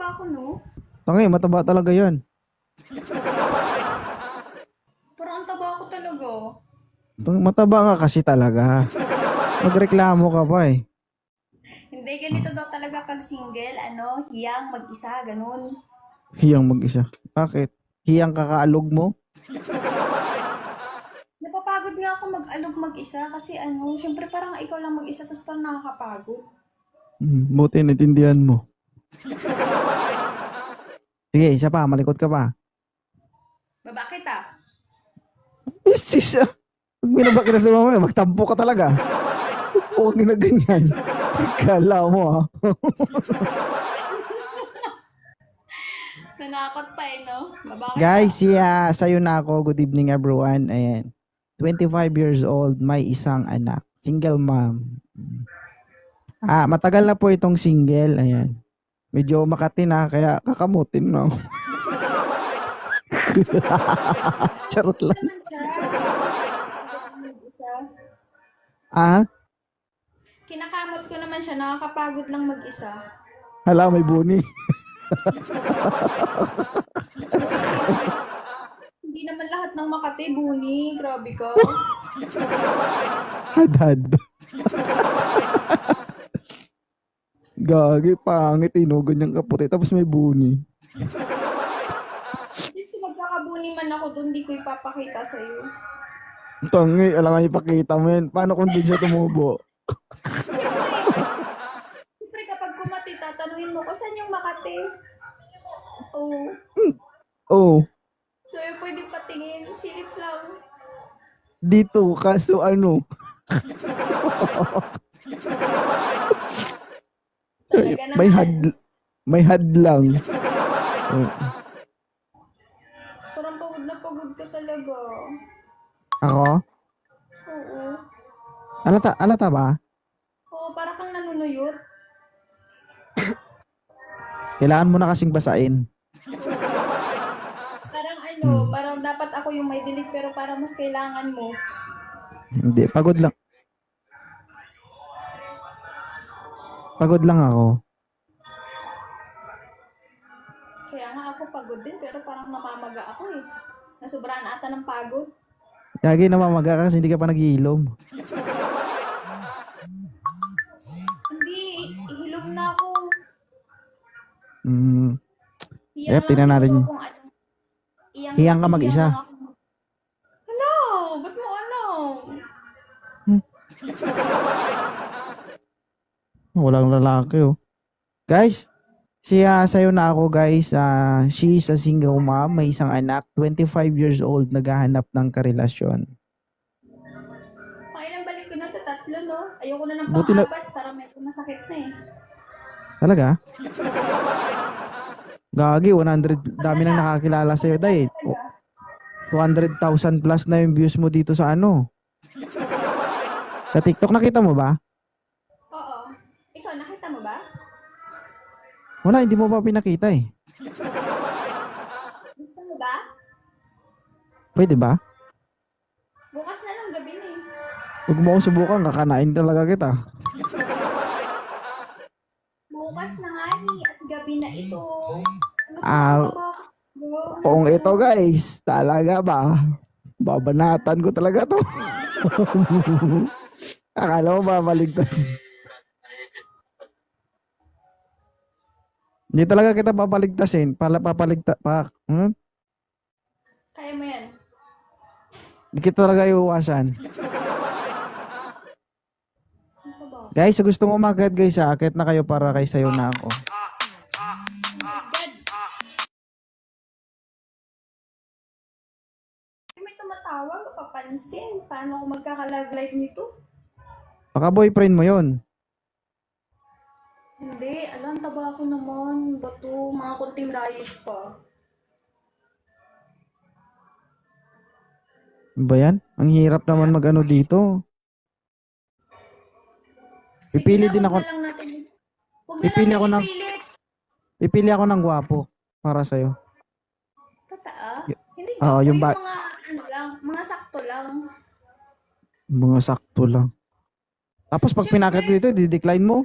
taba ko, no? Tangay, mataba talaga yan. Parang ang taba ko talaga. Mataba nga kasi talaga. Magreklamo ka pa eh. Hindi, ganito daw talaga pag single, hiyang mag-isa, ganun. Hiyang mag-isa. Bakit? Hiyang kakaalog mo? Napapagod nga ako mag-alog mag-isa kasi syempre parang ikaw lang mag-isa tapos parang nakakapagod. Buti naintindihan mo. Sige, isa pa. Malikot ka pa. Baba kita. Sis, pag binaba kita sa mamaya, magtampo ka talaga. Huwag na ganyan. Kala mo ah. Nanakot pa no? Baba kita. Guys, sa'yo na ako. Good evening everyone. Ayan. 25 years old, may isang anak. Single mom. Matagal na po itong single. Ayan. Medyo Makati na, kaya kakamutin no. Charot lang. Naman siya. Mag-isa. Ah? Kinakamot ko naman siya, nakakapagod lang mag-isa. Hala, may buni. Hindi naman lahat ng Makati, Buni. Grabe ka. Hadhad. Gagi, pangit no. Ganyang kaputi. Tapos may buni. At least kung magkakabuni man ako doon, hindi ko ipapakita sa'yo. Tangi, alam nga ipakita mo yan. Paano kung di siya tumubo? Siyempre kapag kumati, tatanungin mo ko, saan yung Makati? Oo. Oh, So, pwede patingin. Silip lang. dito. Kaso ano? Talaga May naman. may hadlang. Oh. Parang pagod ka talaga. Ako? Oo. Alata ba? Oo, para kang nanunuyot. Kailangan mo na kasing basain. Parang parang dapat ako yung may delete pero parang mas kailangan mo. Hindi, pagod lang. Pagod lang ako. Kaya nga ako pagod din pero parang namamaga ako eh. Nasubraan ata ng pagod. Gagi, namamaga ka kasi hindi ka pa nag-iilom. Hindi, ihilom na ako. Yep, tingnan natin. Kung ano. Hiyang ka mag-isa. lang ako. Hello, ba't mo Walang lalaki oh. Guys, sa'yo na ako guys. She is a single mom, may isang anak, 25 years old, naghahanap ng karelasyon. Pakailang balik ko na ito, 3 no? Ayoko na ng Buti na- pang-apat para medyo masakit na eh. Talaga? Gagi, 100, dami nang nakakilala sa'yo dahil. 200,000 plus na yung views mo dito sa ano. Sa TikTok, nakita mo ba? Oo. Ikaw, nakita mo ba? Wala, hindi mo pa pinakita eh. Gusto mo ba? Pwede ba? Bukas na lang gabi na eh. Huwag mo akong subukan, kakanain talaga kita. Bukas na nga eh, at gabi na ito. Ah, Kung ito guys, talaga ba? Babanatan ko talaga to. Akala mo ba maligtas? Hindi talaga kita papaligtasin. Kaya mo yan. Hindi kita talaga iuwasan. Ano ba? Guys, sa gusto mo umakyat guys, akit na kayo para kay sayo na ako. May tumatawag, papansin. Paano ako magkakalag-live nito? Baka boyfriend mo yon. Hindi, alam, taba ko naman. Bato, mga kunting diet pa. Ba yan? Ang hirap naman mag-ano dito. Pipili din ako. Huwag na lang natin. Huwag na Pipili lang ako ng ipilit. Pipili ako ng gwapo para sa'yo. Tataa? Hindi Oo, ba? yung Yung mga, mga sakto lang. Mga sakto lang. Tapos pag pinakit dito, di-decline mo.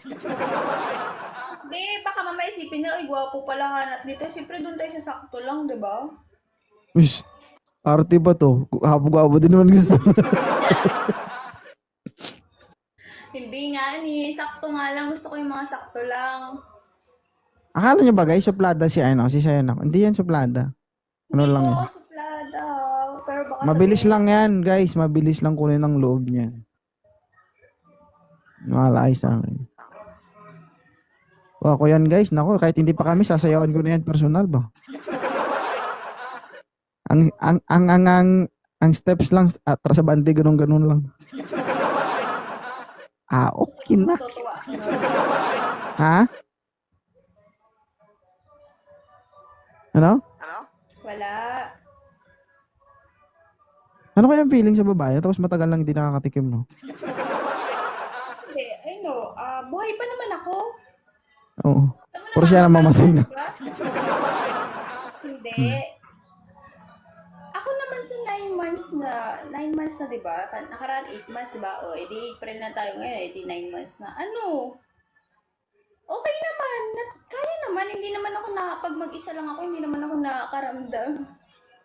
Hindi, baka mamaya isipin nila, ay, gwapo pala hanap dito. Siyempre, doon tayo sa sakto lang, di ba? Ush, arte ba to? Habo-habo din naman gusto. Hindi nga, ni sakto nga lang. Gusto ko yung mga sakto lang. Akala nyo ba guys, suplada si ano, si Sayon ako. Hindi yan suplada. Ano Hindi lang ko yan. ako suplada. Pero baka Mabilis sabihin, lang yan, guys. Mabilis lang kunin ng loob niyan. Malay sa akin. O, ako yan, guys. Nako, kahit hindi pa kami, sasayawan ko na yan personal ba? Ang steps lang, atras sa bante, ganun lang. Okay na. matutuwa. Ha? Ano? Wala. Ano kaya ang feeling sa babae? Tapos matagal lang hindi nakakatikim, no? Hindi, I know. Buhay pa naman ako. Oo. Alam mo Pero siya na mamatay na. diba? Hindi. Ako naman sa 9 months na, di ba? Nakaraan 8 months, di ba? O, edi April na tayo ngayon, edi 9 months na. Ano? Okay naman. Kaya naman. Hindi naman ako pag mag-isa lang ako, hindi naman ako nakakaramdam.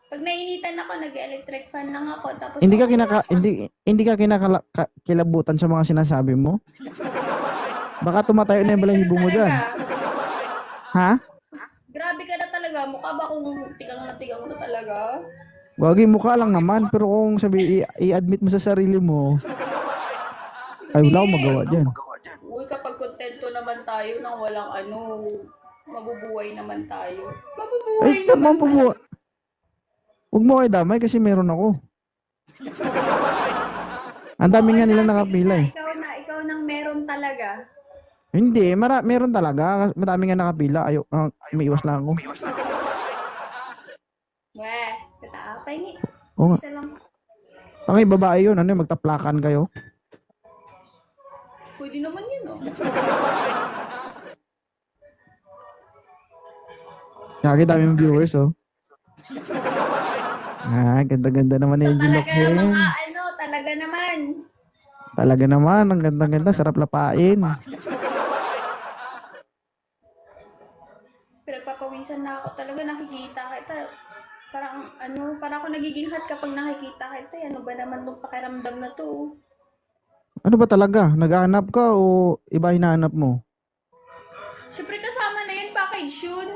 Pag nainitan ako, nag-electric fan lang ako. Tapos Hindi ka kilabutan sa mga sinasabi mo? Baka tumatayo na yung balahibo mo dyan. Ha? Grabe ka na talaga. Mukha ba kung tigang na talaga? Wagi, mukha lang naman. Pero kung i-admit mo sa sarili mo, ay wala akong magawa dyan. Uy, kapag kontento naman tayo nang walang mabubuhay naman tayo. Mabubuhay Ay, naman. huwag mo kayo damay kasi meron ako. Ang dami nga nilang nakapila eh. Ikaw nang meron talaga. Hindi, meron talaga. Madami nga nakapila. May iwas lang ako. Weh, kataapay ni. Oo nga. Isa lang. Pangay babae yun. Ano yun, magtaplakan kayo? Pwede naman yun, oh. Kaya dami mong viewers, oh. Ganda-ganda naman ni Angel Talaga Locke. talaga naman. Talaga naman, ang ganda-ganda, sarap lapain. Pinagpapawisan na ako. Talaga nakikita kita. Parang ako nagiging hot kapag nakikita kita. Ano ba naman itong pakiramdam na to? Ano ba talaga? Naghahanap ka o iba hinahanap mo? Siyempre kasama na yun, package yun.